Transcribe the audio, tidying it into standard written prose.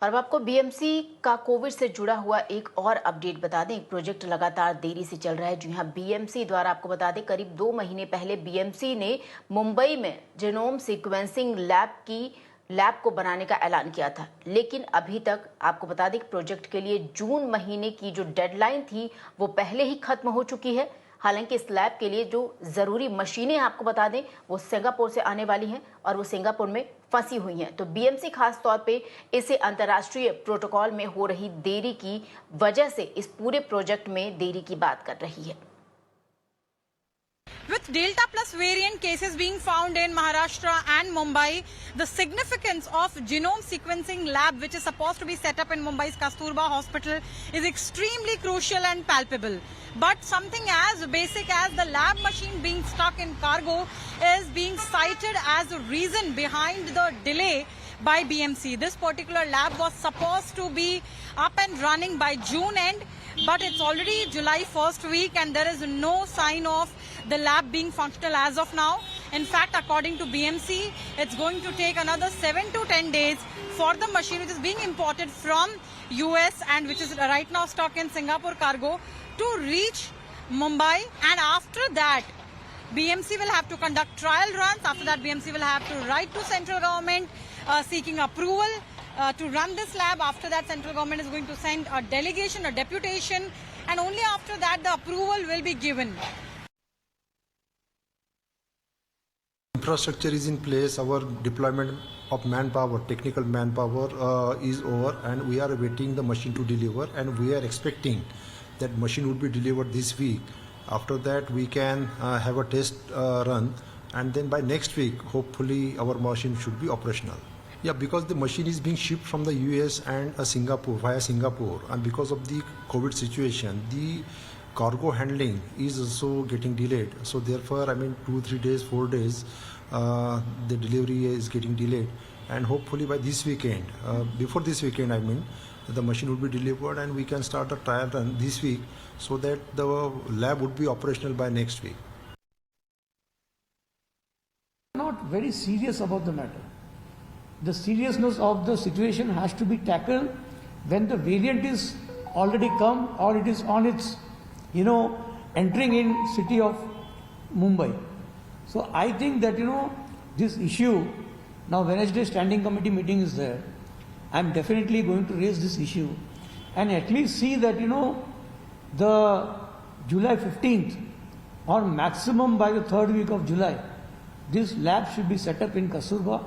और अब आपको बीएमसी का कोविड से जुड़ा हुआ एक और अपडेट बता दें। एक प्रोजेक्ट लगातार देरी से चल रहा है। जी हाँ, बीएमसी द्वारा आपको बता दें करीब 2 महीने पहले बीएमसी ने मुंबई में जीनोम सीक्वेंसिंग लैब को बनाने का ऐलान किया था, लेकिन अभी तक आपको बता दें प्रोजेक्ट के लिए जून महीने की जो डेडलाइन थी वो पहले ही खत्म हो चुकी है। हालांकि इस लैब के लिए जो जरूरी मशीनें आपको बता दें वो सिंगापुर से आने वाली हैं और वो सिंगापुर में फंसी हुई हैं। तो बीएमसी खास तौर पे इसे अंतर्राष्ट्रीय प्रोटोकॉल में हो रही देरी की वजह से इस पूरे प्रोजेक्ट में देरी की बात कर रही है। With Delta plus variant cases being found in Maharashtra and Mumbai, the significance of genome sequencing lab, which is supposed to be set up in Mumbai's Kasturba Hospital, is extremely crucial and palpable. But something as basic as the lab machine being stuck in cargo is being cited as a reason behind the delay by BMC. This particular lab was supposed to be up and running by June end, but it's already July 1st week and there is no sign of the lab being functional as of now. In fact, according to BMC, it's going to take another 7 to 10 days for the machine, which is being imported from US and which is right now stuck in Singapore cargo, to reach Mumbai. And after that, BMC will have to conduct trial runs. After that, BMC will have to write to central government seeking approval to run this lab. After that, central government is going to send a delegation, a deputation, and only after that the approval will be given. Infrastructure is in place. Our deployment of manpower, technical manpower is over, and we are awaiting the machine to deliver, and we are expecting that machine would be delivered this week. After that, we can have a test run, and then by next week, hopefully our machine should be operational. Yeah, because the machine is being shipped from the US and Singapore, via Singapore, and because of the COVID situation, the cargo handling is also getting delayed. So therefore, 2-3 days, 4 days, the delivery is getting delayed. And hopefully by this weekend, before this weekend, the machine will be delivered and we can start the trial run this week so that the lab would be operational by next week. Not very serious about the matter. The seriousness of the situation has to be tackled when the variant is already come or it is on its, entering in city of Mumbai. So I think that, this issue, now Wednesday standing committee meeting is there. I'm definitely going to raise this issue and at least see that, the July 15th or maximum by the 3rd week of July, this lab should be set up in Kasturba